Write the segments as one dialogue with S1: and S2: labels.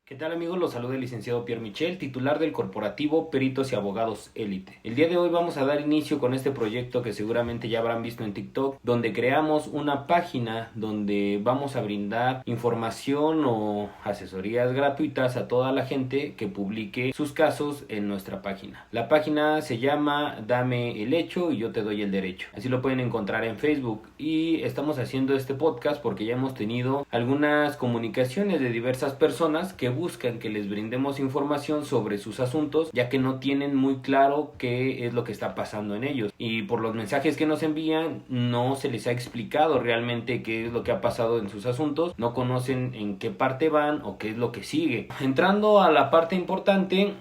S1: ¿Qué tal amigos? Los saluda el licenciado Pierre Michel, titular del corporativo Peritos y Abogados Élite. El día de hoy vamos a dar inicio con este proyecto que seguramente ya habrán visto en TikTok, donde creamos una página donde vamos a brindar información o asesorías gratuitas a toda la gente que publique sus casos en nuestra página. La página se llama Dame el hecho y yo te doy el derecho. Así lo pueden encontrar en Facebook y estamos haciendo este podcast porque ya hemos tenido algunas comunicaciones de diversas personas que buscan que les brindemos información sobre sus asuntos, ya que no tienen muy claro qué es lo que está pasando en ellos. Y por los mensajes que nos envían, no se les ha explicado realmente qué es lo que ha pasado en sus asuntos, no conocen en qué parte van o qué es lo que sigue. Entrando a la parte importante,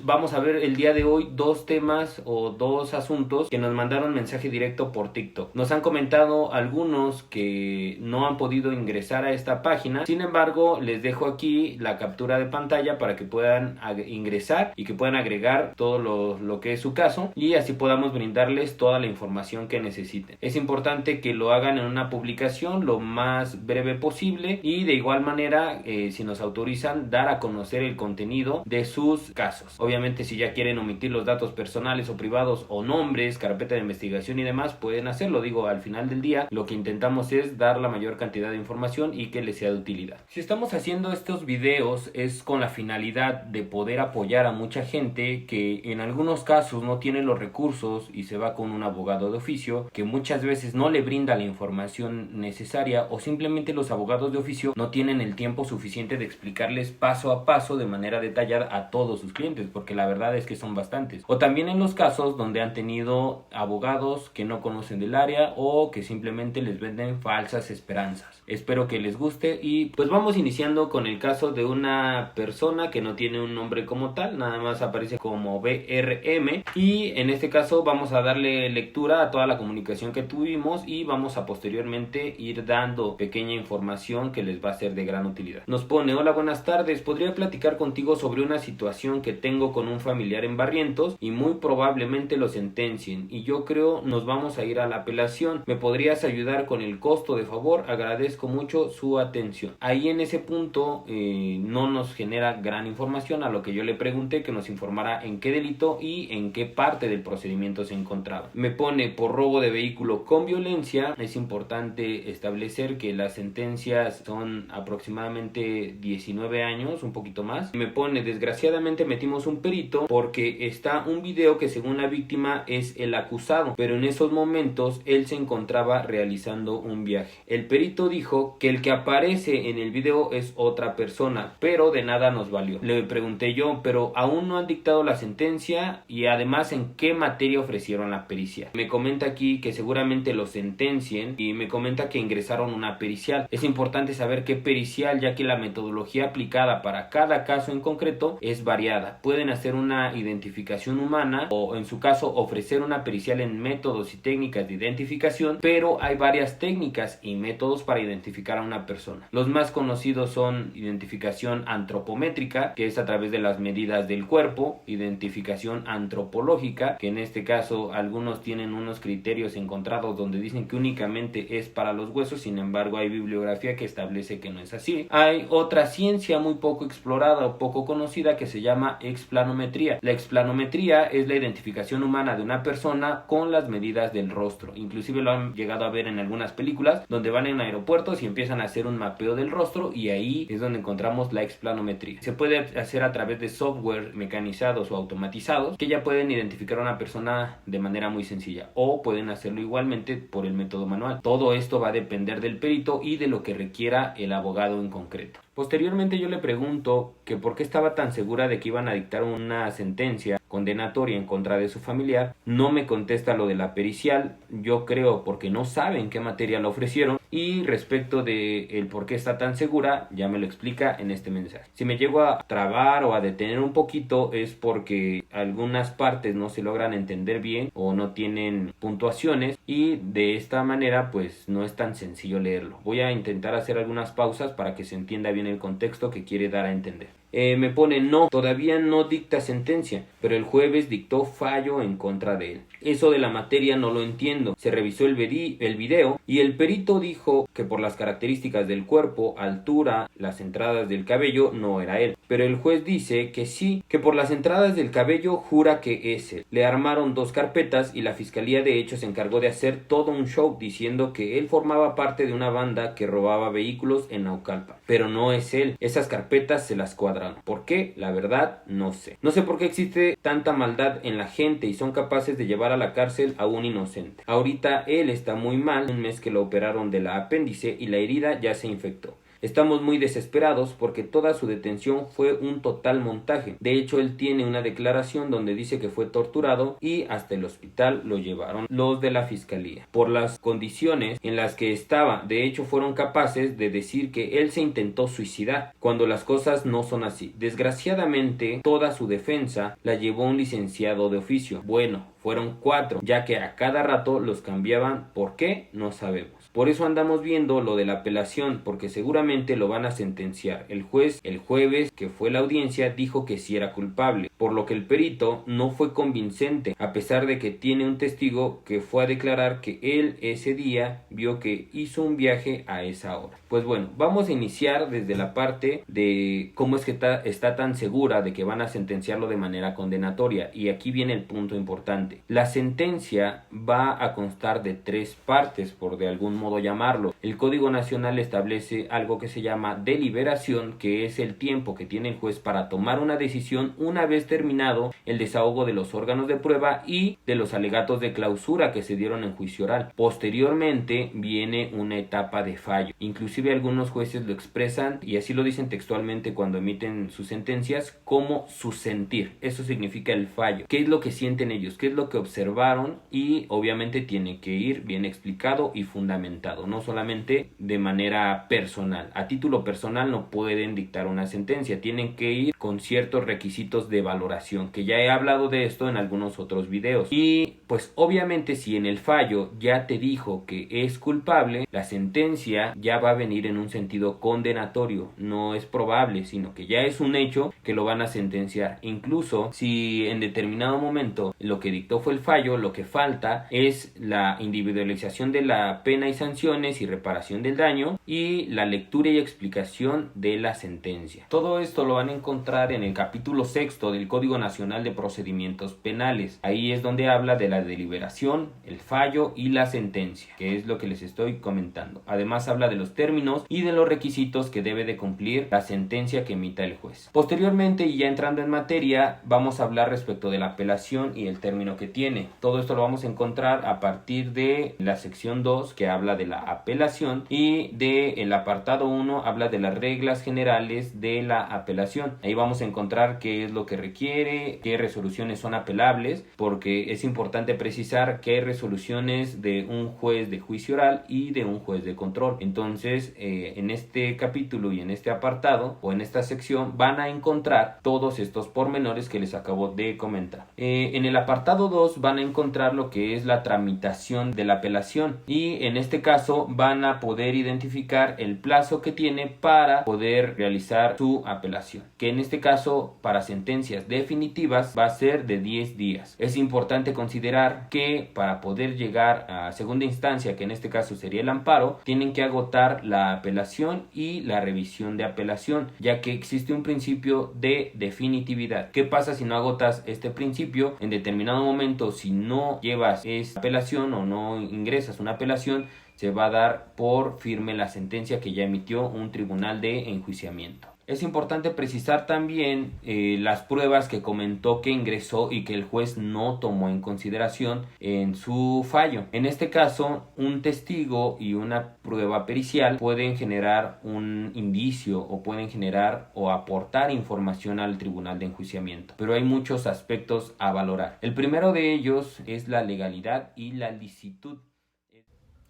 S1: vamos a ver el día de hoy dos temas o dos asuntos que nos mandaron mensaje directo por TikTok. Nos han comentado algunos que no han podido ingresar a esta página, sin embargo, les dejo aquí la captura de pantalla para que puedan ingresar y que puedan agregar todo lo que es su caso y así podamos brindarles toda la información que necesiten. Es importante que lo hagan en una publicación lo más breve posible y de igual manera, si nos autorizan, dar a conocer el contenido de sus casos. Obviamente, si ya quieren omitir los datos personales o privados o nombres, carpeta de investigación y demás, pueden hacerlo. Digo, al final del día lo que intentamos es dar la mayor cantidad de información y que les sea de utilidad. Si estamos haciendo estos videos es con la finalidad de poder apoyar a mucha gente que en algunos casos no tiene los recursos y se va con un abogado de oficio que muchas veces no le brinda la información necesaria, o simplemente los abogados de oficio no tienen el tiempo suficiente de explicarles paso a paso de manera detallada a todos sus clientes, porque la verdad es que son bastantes. O también en los casos donde han tenido abogados que no conocen del área o que simplemente les venden falsas esperanzas. Espero que les guste y pues vamos iniciando con el caso de una persona que no tiene un nombre como tal, nada más aparece como BRM, y en este caso vamos a darle lectura a toda la comunicación que tuvimos y vamos a posteriormente ir dando pequeña información que les va a ser de gran utilidad. Nos pone: hola, buenas tardes, podría platicar contigo sobre una situación que tengo con un familiar en Barrientos y muy probablemente lo sentencien y yo creo nos vamos a ir a la apelación. ¿Me podrías ayudar con el costo de favor? Agradezco mucho su atención. Ahí en ese punto no nos genera gran información, a lo que yo le pregunté que nos informara en qué delito y en qué parte del procedimiento se encontraba. Me pone: por robo de vehículo con violencia. Es importante establecer que las sentencias son aproximadamente 19 años, un poquito más. Me pone: desgraciadamente metimos un perito porque está un video que según la víctima es el acusado, pero en esos momentos él se encontraba realizando un viaje. El perito dijo que el que aparece en el video es otra persona, pero de nada nos valió. Le pregunté yo: pero aún no han dictado la sentencia y además en qué materia ofrecieron la pericia. Me comenta aquí que seguramente lo sentencien y me comenta que ingresaron una pericial. Es importante saber qué pericial, ya que la metodología aplicada para cada caso en concreto es variada. Pueden hacer una identificación humana o en su caso ofrecer una pericial en métodos y técnicas de identificación, pero hay varias técnicas y métodos para identificar a una persona. Los más conocidos son identificación antropométrica, que es a través de las medidas del cuerpo; identificación antropológica, que en este caso algunos tienen unos criterios encontrados donde dicen que únicamente es para los huesos, sin embargo hay bibliografía que establece que no es así. Hay otra ciencia muy poco explorada o poco conocida que se llama explanometría. La explanometría es la identificación humana de una persona con las medidas del rostro. Inclusive lo han llegado a ver en algunas películas donde van en aeropuertos y empiezan a hacer un mapeo del rostro y ahí es donde encontramos la explanometría. Se puede hacer a través de software mecanizados o automatizados que ya pueden identificar a una persona de manera muy sencilla, o pueden hacerlo igualmente por el método manual. Todo esto va a depender del perito y de lo que requiera el abogado en concreto. Posteriormente yo le pregunto que por qué estaba tan segura de que iban a dictar una sentencia condenatoria en contra de su familiar. No me contesta lo de la pericial, yo creo porque no saben qué materia le ofrecieron, y respecto de el por qué está tan segura ya me lo explica en este mensaje. Si me llego a trabar o a detener un poquito es porque algunas partes no se logran entender bien o no tienen puntuaciones y de esta manera pues no es tan sencillo leerlo. Voy a intentar hacer algunas pausas para que se entienda bien el contexto que quiere dar a entender. Me pone: no, todavía no dicta sentencia, pero el jueves dictó fallo en contra de él. Eso de la materia no lo entiendo. Se revisó el video y el perito dijo que por las características del cuerpo, altura, las entradas del cabello, no era él. Pero el juez dice que sí, que por las entradas del cabello jura que es él. Le armaron 2 carpetas y la fiscalía de hecho se encargó de hacer todo un show diciendo que él formaba parte de una banda que robaba vehículos en Naucalpan. Pero no es él. Esas carpetas se las cuadraron. ¿Por qué? La verdad, no sé. No sé por qué existe tanta maldad en la gente y son capaces de llevar a la cárcel a un inocente. Ahorita él está muy mal, un mes que lo operaron de la apéndice y la herida ya se infectó. Estamos muy desesperados porque toda su detención fue un total montaje. De hecho, él tiene una declaración donde dice que fue torturado y hasta el hospital lo llevaron los de la fiscalía. Por las condiciones en las que estaba, de hecho fueron capaces de decir que él se intentó suicidar, cuando las cosas no son así. Desgraciadamente, toda su defensa la llevó un licenciado de oficio. Bueno, fueron 4, ya que a cada rato los cambiaban. ¿Por qué? No sabemos. Por eso andamos viendo lo de la apelación, porque seguramente lo van a sentenciar. El juez, el jueves que fue la audiencia, dijo que sí era culpable, por lo que el perito no fue convincente, a pesar de que tiene un testigo que fue a declarar que él ese día vio que hizo un viaje a esa hora. Pues bueno, vamos a iniciar desde la parte de cómo es que está tan segura de que van a sentenciarlo de manera condenatoria, y aquí viene el punto importante. La sentencia va a constar de 3 partes, por de algún modo llamarlo. El Código Nacional establece algo que se llama deliberación, que es el tiempo que tiene el juez para tomar una decisión una vez terminado el desahogo de los órganos de prueba y de los alegatos de clausura que se dieron en juicio oral. Posteriormente viene una etapa de fallo. Inclusive algunos jueces lo expresan, y así lo dicen textualmente cuando emiten sus sentencias, como su sentir. Eso significa el fallo. ¿Qué es lo que sienten ellos? ¿Qué es lo que observaron? Y obviamente tiene que ir bien explicado y fundamentado, no solamente de manera personal. A título personal no pueden dictar una sentencia, tienen que ir con ciertos requisitos de valoración, que ya he hablado de esto en algunos otros videos. Y pues obviamente si en el fallo ya te dijo que es culpable, la sentencia ya va a venir en un sentido condenatorio. No es probable, sino que ya es un hecho que lo van a sentenciar. Incluso si en determinado momento lo que dictó fue el fallo, lo que falta es la individualización de la pena y sanciones y reparación del daño y la lectura y explicación de la sentencia. Todo esto lo van a encontrar en el capítulo 6 del Código Nacional de Procedimientos Penales. Ahí es donde habla de la deliberación, el fallo y la sentencia, que es lo que les estoy comentando. Además habla de los términos y de los requisitos que debe de cumplir la sentencia que emita el juez. Posteriormente, y ya entrando en materia, vamos a hablar respecto de la apelación y el término que tiene. Todo esto lo vamos a encontrar a partir de la sección 2, que habla de la apelación, y del apartado 1 habla de las reglas generales de la apelación. Ahí vamos a encontrar qué es lo que requiere, qué resoluciones son apelables, porque es importante precisar que hay resoluciones de un juez de juicio oral y de un juez de control. Entonces, en este capítulo y en este apartado o en esta sección van a encontrar todos estos pormenores que les acabo de comentar. En el apartado 2 van a encontrar lo que es la tramitación de la apelación, y en este caso van a poder identificar el plazo que tiene para poder realizar su apelación, que en este caso para sentencias definitivas va a ser de 10 días. Es importante considerar que para poder llegar a segunda instancia, que en este caso sería el amparo, tienen que agotar la apelación y la revisión de apelación, ya que existe un principio de definitividad. ¿Qué pasa si no agotas este principio? En determinado momento, si no llevas esa apelación o no ingresas una apelación, se va a dar por firme la sentencia que ya emitió un tribunal de enjuiciamiento. Es importante precisar también las pruebas que comentó que ingresó y que el juez no tomó en consideración en su fallo. En este caso, un testigo y una prueba pericial pueden generar un indicio o pueden generar o aportar información al tribunal de enjuiciamiento, pero hay muchos aspectos a valorar. El primero de ellos es la legalidad y la licitud.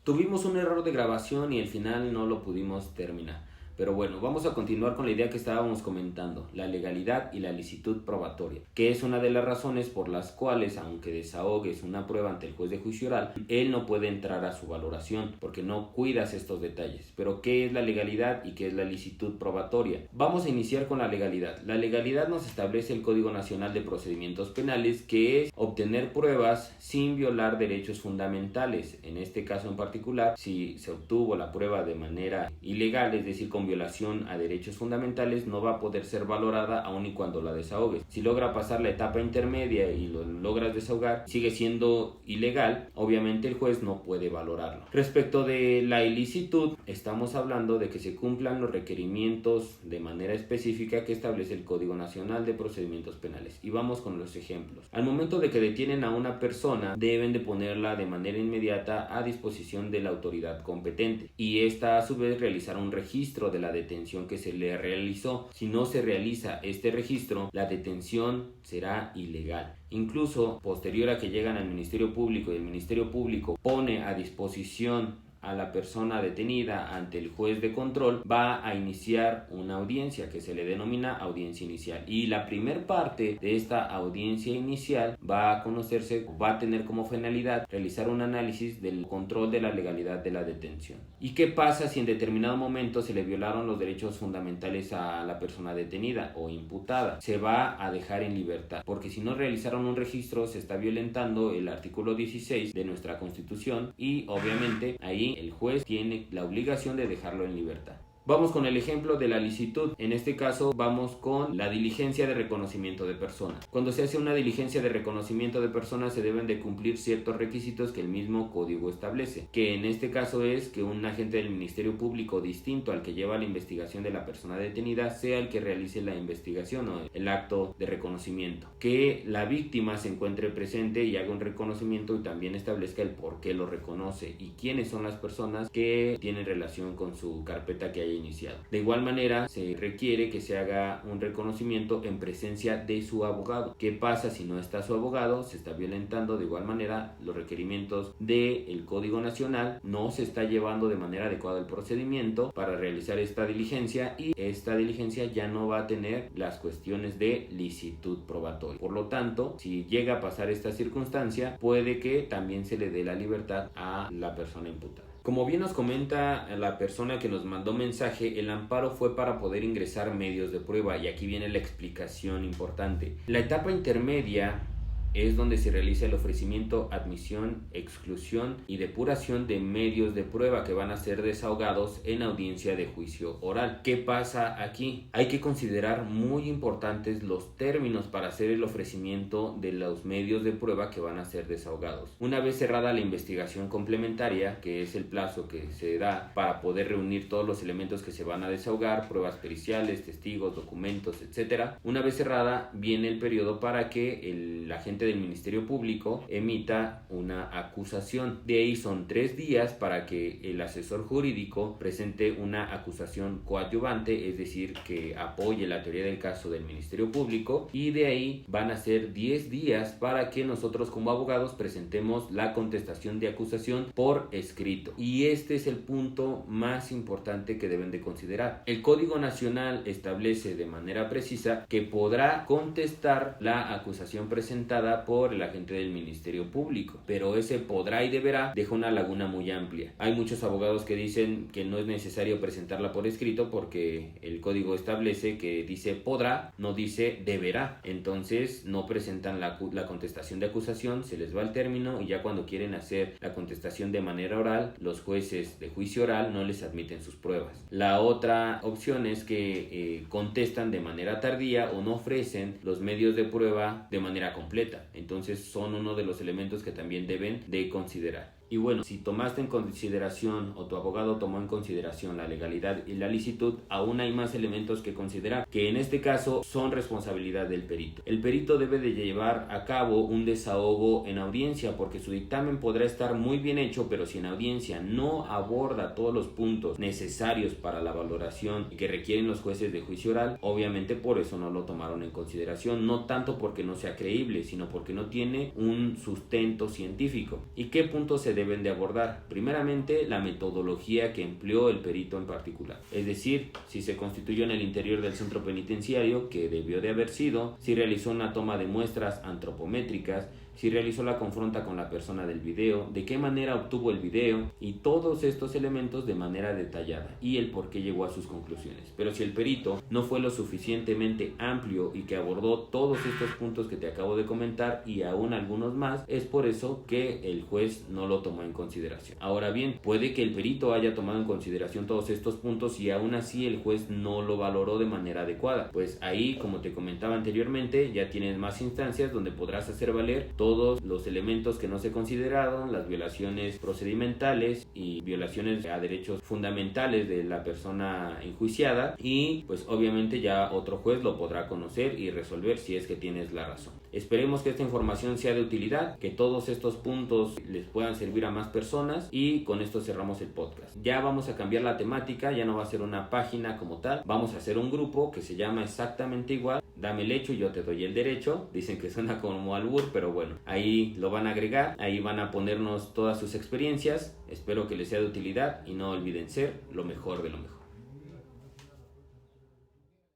S1: Tuvimos un error de grabación y al final no lo pudimos terminar. Pero bueno, vamos a continuar con la idea que estábamos comentando, la legalidad y la licitud probatoria, que es una de las razones por las cuales, aunque desahogues una prueba ante el juez de juicio oral, él no puede entrar a su valoración, porque no cuidas estos detalles. Pero ¿qué es la legalidad y qué es la licitud probatoria? Vamos a iniciar con la legalidad. La legalidad nos establece el Código Nacional de Procedimientos Penales, que es obtener pruebas sin violar derechos fundamentales. En este caso en particular, si se obtuvo la prueba de manera ilegal, es decir, con violación a derechos fundamentales, no va a poder ser valorada aun y cuando la desahogues. Si logra pasar la etapa intermedia y lo logras desahogar, sigue siendo ilegal, obviamente el juez no puede valorarlo. Respecto de la ilicitud, estamos hablando de que se cumplan los requerimientos de manera específica que establece el Código Nacional de Procedimientos Penales. Y vamos con los ejemplos. Al momento de que detienen a una persona, deben de ponerla de manera inmediata a disposición de la autoridad competente, y esta a su vez realizará un registro de la detención que se le realizó. Si no se realiza este registro, la detención será ilegal. Incluso posterior a que llegan al Ministerio Público y el Ministerio Público pone a disposición a la persona detenida ante el juez de control, va a iniciar una audiencia que se le denomina audiencia inicial, y la primer parte de esta audiencia inicial va a conocerse, va a tener como finalidad realizar un análisis del control de la legalidad de la detención. ¿Y qué pasa si en determinado momento se le violaron los derechos fundamentales a la persona detenida o imputada? Se va a dejar en libertad, porque si no realizaron un registro se está violentando el artículo 16 de nuestra Constitución, y obviamente ahí el juez tiene la obligación de dejarlo en libertad. Vamos con el ejemplo de la licitud. En este caso vamos con la diligencia de reconocimiento de persona. Cuando se hace una diligencia de reconocimiento de persona se deben de cumplir ciertos requisitos que el mismo código establece, que en este caso es que un agente del Ministerio Público distinto al que lleva la investigación de la persona detenida sea el que realice la investigación o el acto de reconocimiento, que la víctima se encuentre presente y haga un reconocimiento y también establezca el por qué lo reconoce y quiénes son las personas que tienen relación con su carpeta que haya iniciado. De igual manera, se requiere que se haga un reconocimiento en presencia de su abogado. ¿Qué pasa si no está su abogado? Se está violentando de igual manera los requerimientos del Código Nacional, no se está llevando de manera adecuada el procedimiento para realizar esta diligencia, y esta diligencia ya no va a tener las cuestiones de licitud probatoria. Por lo tanto, si llega a pasar esta circunstancia, puede que también se le dé la libertad a la persona imputada. Como bien nos comenta la persona que nos mandó mensaje, el amparo fue para poder ingresar medios de prueba, y aquí viene la explicación importante. La etapa intermedia es donde se realiza el ofrecimiento, admisión, exclusión y depuración de medios de prueba que van a ser desahogados en audiencia de juicio oral. ¿Qué pasa aquí? Hay que considerar muy importantes los términos para hacer el ofrecimiento de los medios de prueba que van a ser desahogados. Una vez cerrada la investigación complementaria, que es el plazo que se da para poder reunir todos los elementos que se van a desahogar, pruebas periciales, testigos, documentos, etc. Una vez cerrada, viene el periodo para que el agente del Ministerio Público emita una acusación. De ahí son 3 días para que el asesor jurídico presente una acusación coadyuvante, es decir, que apoye la teoría del caso del Ministerio Público, y de ahí van a ser 10 días para que nosotros como abogados presentemos la contestación de acusación por escrito. Y este es el punto más importante que deben de considerar. El Código Nacional establece de manera precisa que podrá contestar la acusación presentada por el agente del Ministerio Público, pero ese podrá y deberá deja una laguna muy amplia. Hay muchos abogados que dicen que no es necesario presentarla por escrito porque el código establece que dice podrá, no dice deberá. Entonces no presentan la contestación de acusación, se les va el término, y ya cuando quieren hacer la contestación de manera oral, los jueces de juicio oral no les admiten sus pruebas. La otra opción es que contestan de manera tardía o no ofrecen los medios de prueba de manera completa. Entonces son uno de los elementos que también deben de considerar. Y bueno, si tomaste en consideración o tu abogado tomó en consideración la legalidad y la licitud, aún hay más elementos que considerar, que en este caso son responsabilidad del perito. El perito debe de llevar a cabo un desahogo en audiencia, porque su dictamen podrá estar muy bien hecho, pero si en audiencia no aborda todos los puntos necesarios para la valoración que requieren los jueces de juicio oral, obviamente por eso no lo tomaron en consideración, no tanto porque no sea creíble, sino porque no tiene un sustento científico. ¿Y qué puntos se deben de abordar. Primeramente, la metodología que empleó el perito en particular. Es decir, si se constituyó en el interior del centro penitenciario, que debió de haber sido, si realizó una toma de muestras antropométricas, si realizó la confronta con la persona del video, de qué manera obtuvo el video y todos estos elementos de manera detallada y el por qué llegó a sus conclusiones. Pero si el perito no fue lo suficientemente amplio y que abordó todos estos puntos que te acabo de comentar y aún algunos más, es por eso que el juez no lo tomó en consideración. Ahora bien, puede que el perito haya tomado en consideración todos estos puntos y aún así el juez no lo valoró de manera adecuada. Pues ahí, como te comentaba anteriormente, ya tienes más instancias donde podrás hacer valer todos los elementos que no se consideraron, las violaciones procedimentales y violaciones a derechos fundamentales de la persona enjuiciada, y pues obviamente ya otro juez lo podrá conocer y resolver si es que tienes la razón. Esperemos que esta información sea de utilidad, que todos estos puntos les puedan servir a más personas, y con esto cerramos el podcast. Ya vamos a cambiar la temática, ya no va a ser una página como tal, vamos a hacer un grupo que se llama exactamente igual, Dame el hecho y yo te doy el derecho. Dicen que suena como albur, pero bueno, ahí lo van a agregar, ahí van a ponernos todas sus experiencias. Espero que les sea de utilidad y no olviden ser lo mejor de lo mejor.